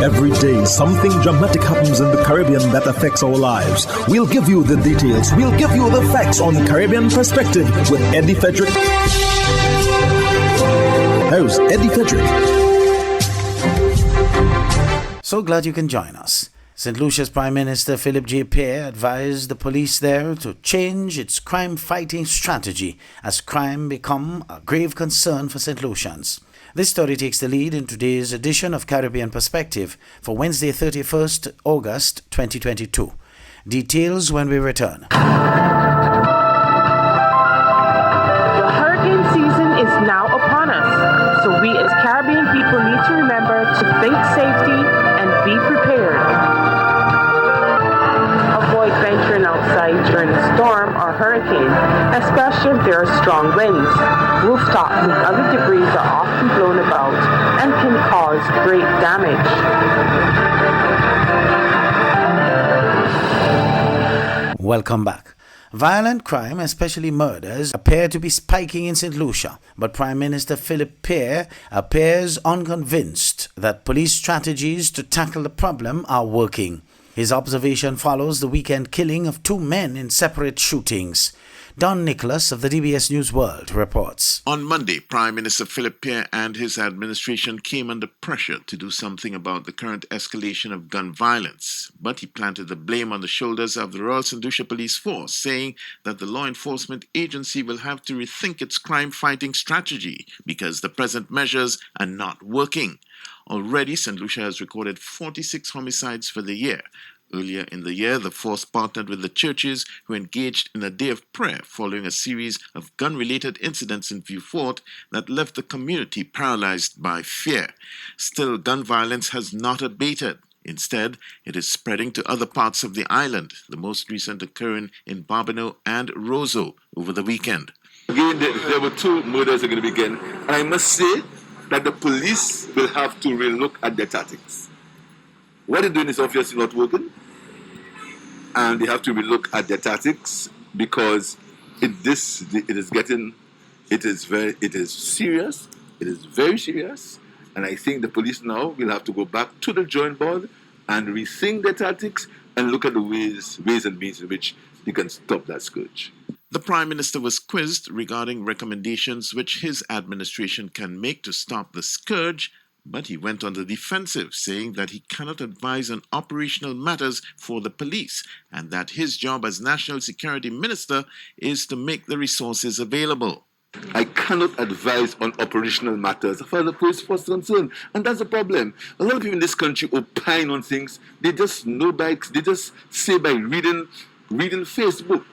Every day, something dramatic happens in the Caribbean that affects our lives. We'll give you the details. We'll give you the facts on Caribbean Perspective with Eddie Frederick. Here's Eddie Frederick. So glad you can join us. St. Lucia's Prime Minister Phillip J Pierre advised the police there to change its crime-fighting strategy as crime become a grave concern for St. Lucians. This story takes the lead in today's edition of Caribbean Perspective for Wednesday, 31st August 2022. Details when we return. The hurricane season is now upon us, so we as Caribbean people need to remember to think safety and be prepared. Avoid venturing outside during a storm or hurricane, especially if there are strong winds. Rooftops and other debris are often blown about and can cause great damage. Welcome back. Violent crime, especially murders, appear to be spiking in St. Lucia, but Prime Minister Phillip Pierre appears unconvinced that police strategies to tackle the problem are working. His observation follows the weekend killing of two men in separate shootings. Don Nicholas of the DBS News World reports. On Monday, Prime Minister Phillip Pierre and his administration came under pressure to do something about the current escalation of gun violence. But he planted the blame on the shoulders of the Royal St. Lucia Police Force, saying that the law enforcement agency will have to rethink its crime-fighting strategy because the present measures are not working. Already, St. Lucia has recorded 46 homicides for the year. Earlier in the year, the force partnered with the churches who engaged in a day of prayer following a series of gun-related incidents in Vieux Fort that left the community paralyzed by fear. Still, gun violence has not abated. Instead, it is spreading to other parts of the island, the most recent occurring in Barbano and Roseau over the weekend. Again, there were two murders that are going to begin, and I must say that the police will have to relook at their tactics. What they're doing is obviously not working, and they have to relook at their tactics because it is serious. It is very serious, and I think the police now will have to go back to the drawing board and rethink their tactics and look at the ways and means in which they can stop that scourge. The Prime Minister was quizzed regarding recommendations which his administration can make to stop the scourge, but he went on the defensive, saying that he cannot advise on operational matters for the police and that his job as National Security Minister is to make the resources available. I cannot advise on operational matters as far as the police force is concerned, and that's the problem. A lot of people in this country opine on things. They just say by reading Facebook.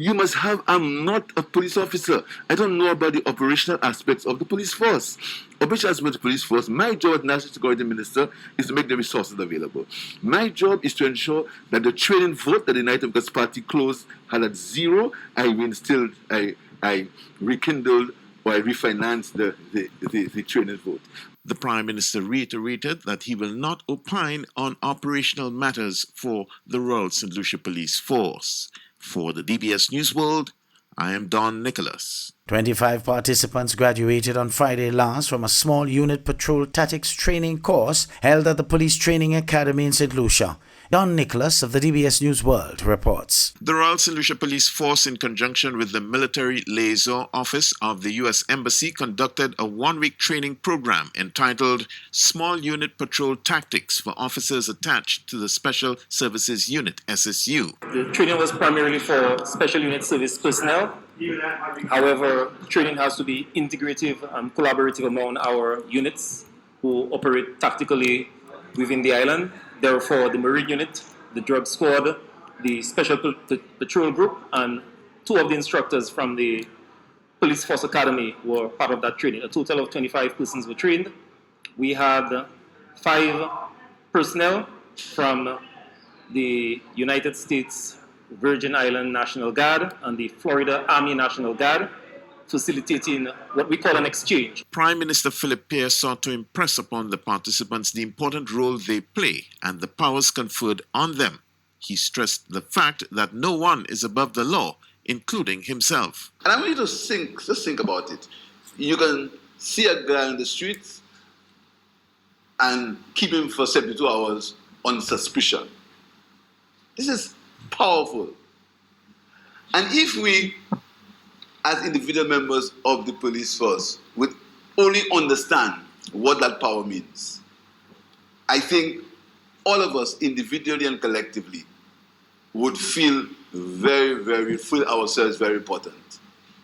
You must have, I'm not a police officer. I don't know about the operational aspects of the police force. Operational aspects of the police force, my job as National Security Minister is to make the resources available. My job is to ensure that the training vote that the United Workers' Party closed had at zero. I rekindled or I refinanced the training vote. The Prime Minister reiterated that he will not opine on operational matters for the Royal St. Lucia Police Force. For the DBS News World, I am Don Nicholas. 25 participants graduated on Friday last from a small unit patrol tactics training course held at the Police Training Academy in St. Lucia. Don Nicholas of the DBS News World reports. The Royal St. Lucia Police Force, in conjunction with the Military Liaison Office of the U.S. Embassy, conducted a one-week training program entitled Small Unit Patrol Tactics for officers attached to the Special Services Unit, SSU. The training was primarily for Special Unit Service personnel. However, training has to be integrative and collaborative among our units who operate tactically within the island. Therefore, the Marine Unit, the Drug Squad, the Special Patrol Group, and two of the instructors from the Police Force Academy were part of that training. A total of 25 persons were trained. We had 5 personnel from the United States Virgin Island National Guard and the Florida Army National Guard, facilitating what we call an exchange. Prime Minister Phillip Pierre sought to impress upon the participants the important role they play and the powers conferred on them. He stressed the fact that no one is above the law, including himself. And I want you to think about it. You can see a girl in the streets and keep him for 72 hours on suspicion. This is powerful. And if we, as individual members of the police force, would only understand what that power means, I think all of us, individually and collectively, would feel feel ourselves very important.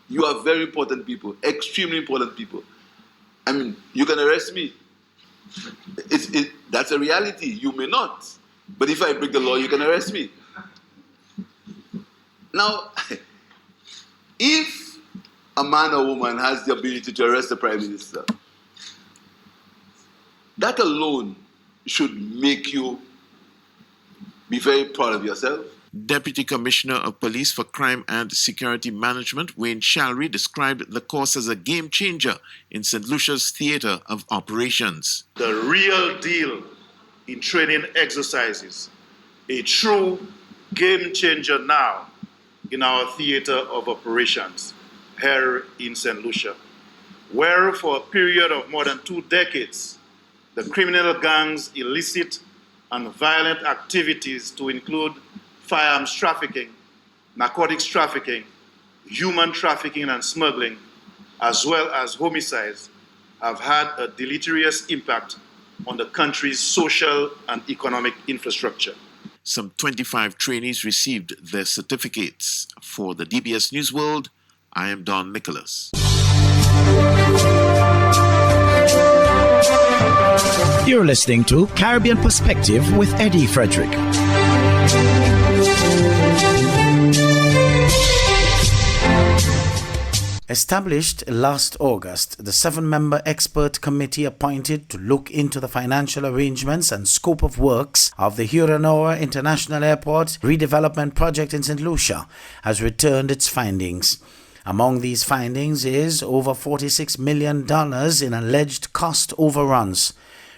You are very important people, extremely important people. I mean, you can arrest me. That's a reality. You may not. But if I break the law, you can arrest me. Now, if a man or woman has the ability to arrest the Prime Minister, that alone should make you be very proud of yourself. Deputy Commissioner of Police for Crime and Security Management, Wayne Shalry, described the course as a game changer in St. Lucia's theater of operations. The real deal in training exercises, a true game changer now in our theater of operations here in St. Lucia, where for a period of more than 2 decades, the criminal gangs' illicit and violent activities to include firearms trafficking, narcotics trafficking, human trafficking and smuggling, as well as homicides, have had a deleterious impact on the country's social and economic infrastructure. Some 25 trainees received their certificates. For the DBS News World, I am Don Nicholas. You're listening to Caribbean Perspective with Eddie Frederick. Established last August, the 7-member expert committee appointed to look into the financial arrangements and scope of works of the Huronora International Airport redevelopment project in St. Lucia has returned its findings. Among these findings is over $46 million in alleged cost overruns.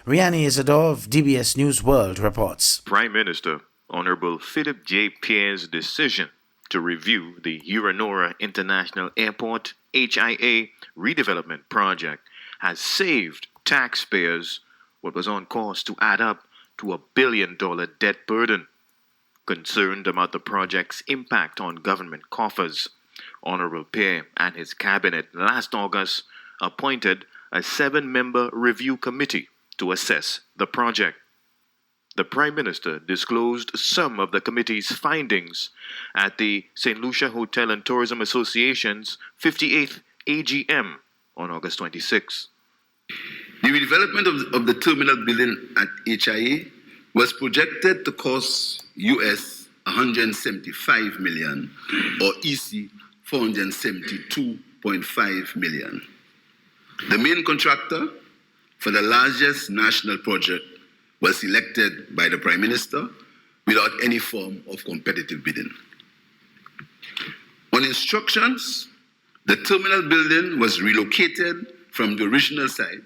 Riani Isidore of DBS News World reports. Prime Minister Honorable Phillip J Pierre's decision to review the Huronora International Airport HIA redevelopment project has saved taxpayers what was on course to add up to $1 billion debt burden. Concerned about the project's impact on government coffers, Honorable Pierre and his cabinet last August appointed a 7-member review committee to assess the project. The Prime Minister disclosed some of the committee's findings at the St. Lucia Hotel and Tourism Association's 58th AGM on August 26. The redevelopment of the terminal building at HIA was projected to cost US $175 million or EC $472.5 million. The main contractor for the largest national project was selected by the Prime Minister without any form of competitive bidding. On instructions, the terminal building was relocated from the original site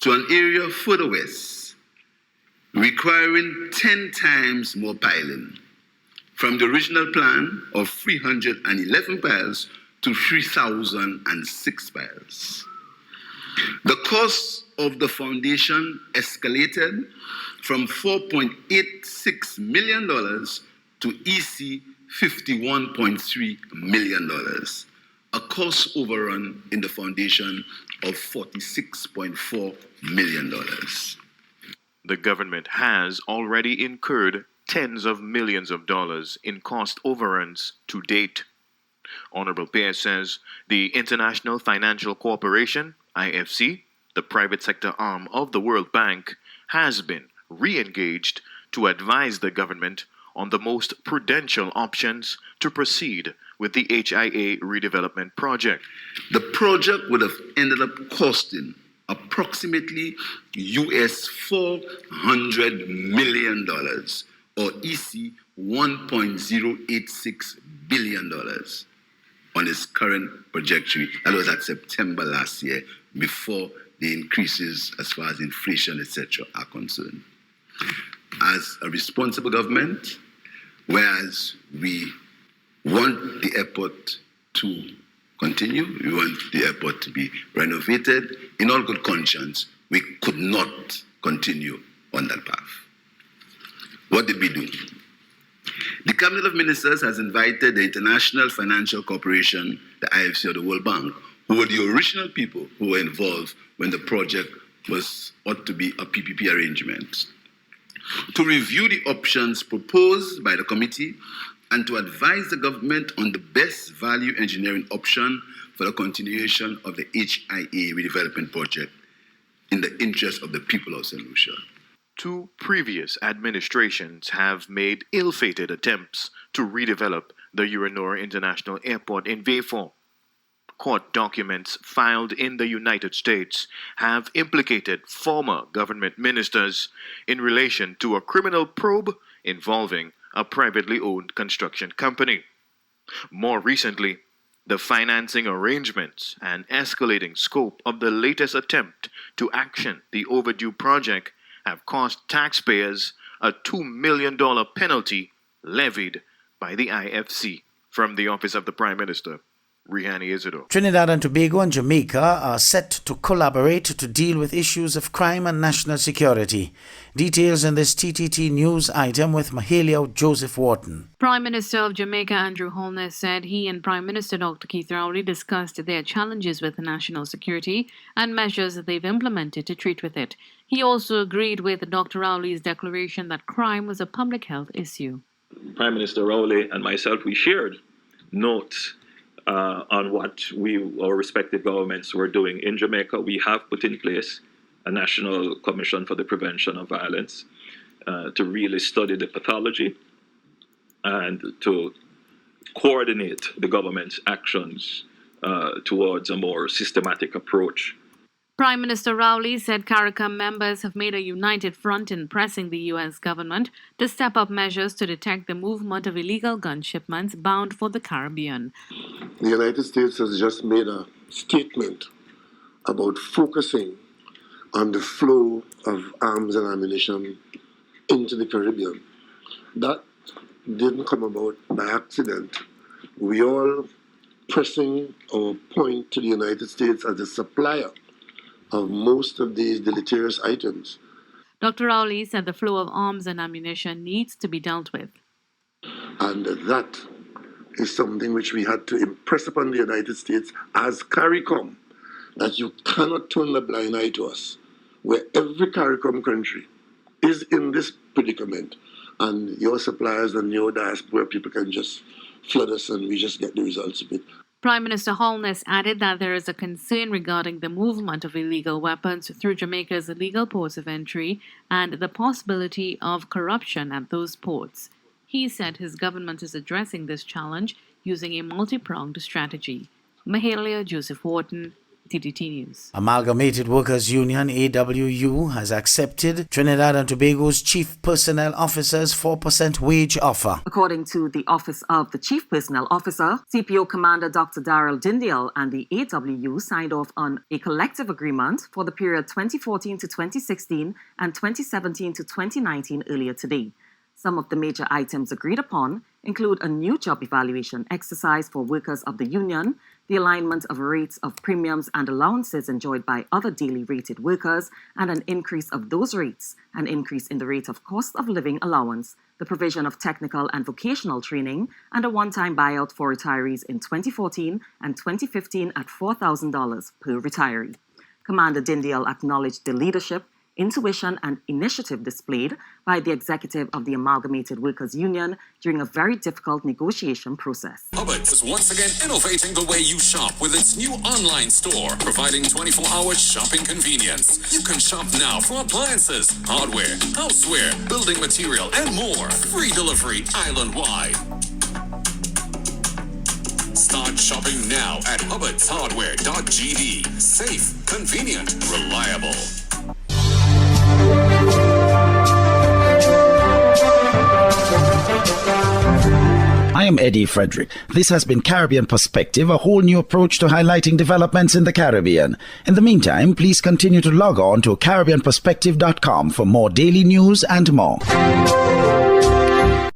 to an area further west, requiring 10 times more piling, from the original plan of 311 piles to 3,006 piles. The cost of the foundation escalated from $4.86 million to EC $51.3 million, a cost overrun in the foundation of $46.4 million. The government has already incurred tens of millions of dollars in cost overruns to date. Honorable Pierre says the International Financial Corporation, IFC, the private sector arm of the World Bank, has been re-engaged to advise the government on the most prudential options to proceed with the HIA redevelopment project. The project would have ended up costing approximately US $400 million or EC $1.086 billion on its current trajectory. That was at September last year, before the increases as far as inflation, etc., are concerned. As a responsible government, whereas we want the airport to continue, we want the airport to be renovated, in all good conscience, we could not continue on that path. What did we do? The Cabinet of Ministers has invited the International Financial Corporation, the IFC or the World Bank, who were the original people who were involved when the project ought to be a PPP arrangement, to review the options proposed by the committee and to advise the government on the best value engineering option for the continuation of the HIA redevelopment project in the interest of the people of St. Lucia. Two previous administrations have made ill-fated attempts to redevelop the Uranora International Airport in Veyfort. Court documents filed in the United States have implicated former government ministers in relation to a criminal probe involving a privately owned construction company. More recently, the financing arrangements and escalating scope of the latest attempt to action the overdue project have cost taxpayers a $2 million penalty levied by the IFC. From the Office of the Prime Minister, Rihani Isidore. Trinidad and Tobago and Jamaica are set to collaborate to deal with issues of crime and national security. Details in this TTT News item with Mahalia Joseph Wharton. Prime Minister of Jamaica Andrew Holness said he and Prime Minister Dr. Keith Rowley discussed their challenges with national security and measures that they've implemented to treat with it. He also agreed with Dr. Rowley's declaration that crime was a public health issue. Prime Minister Rowley and myself, we shared notes on what our respective governments were doing. In Jamaica, we have put in place a National Commission for the Prevention of Violence to really study the pathology and to coordinate the government's actions towards a more systematic approach. Prime Minister Rowley said CARICOM members have made a united front in pressing the U.S. government to step up measures to detect the movement of illegal gun shipments bound for the Caribbean. The United States has just made a statement about focusing on the flow of arms and ammunition into the Caribbean. That didn't come about by accident. We all pressing our point to the United States as a supplier of most of these deleterious items. Dr. Rowley said the flow of arms and ammunition needs to be dealt with. And that is something which we had to impress upon the United States as CARICOM, that you cannot turn a blind eye to us, where every CARICOM country is in this predicament, and your suppliers and your diaspora people can just flood us and we just get the results of it. Prime Minister Holness added that there is a concern regarding the movement of illegal weapons through Jamaica's illegal ports of entry and the possibility of corruption at those ports. He said his government is addressing this challenge using a multi-pronged strategy. Mahalia Joseph Wharton, TTT News. Amalgamated Workers Union AWU has accepted Trinidad and Tobago's Chief Personnel Officer's 4% wage offer. According to the Office of the Chief Personnel Officer, CPO Commander Dr. Darrell Dindial and the AWU signed off on a collective agreement for the period 2014 to 2016 and 2017 to 2019 earlier today. Some of the major items agreed upon include a new job evaluation exercise for workers of the union, the alignment of rates of premiums and allowances enjoyed by other daily rated workers, and an increase of those rates, an increase in the rate of cost of living allowance, the provision of technical and vocational training, and a one-time buyout for retirees in 2014 and 2015 at $4,000 per retiree. Commander Dindial acknowledged the leadership, intuition and initiative displayed by the executive of the Amalgamated Workers Union during a very difficult negotiation process. Hubbard is once again innovating the way you shop with its new online store, providing 24-hour shopping convenience. You can shop now for appliances, hardware, houseware, building material, and more. Free delivery island-wide. Start shopping now at hubbardshardware.gd. Safe, convenient, reliable. I am Eddie Frederick. This has been Caribbean Perspective, a whole new approach to highlighting developments in the Caribbean. In the meantime, please continue to log on to CaribbeanPerspective.com for more daily news and more.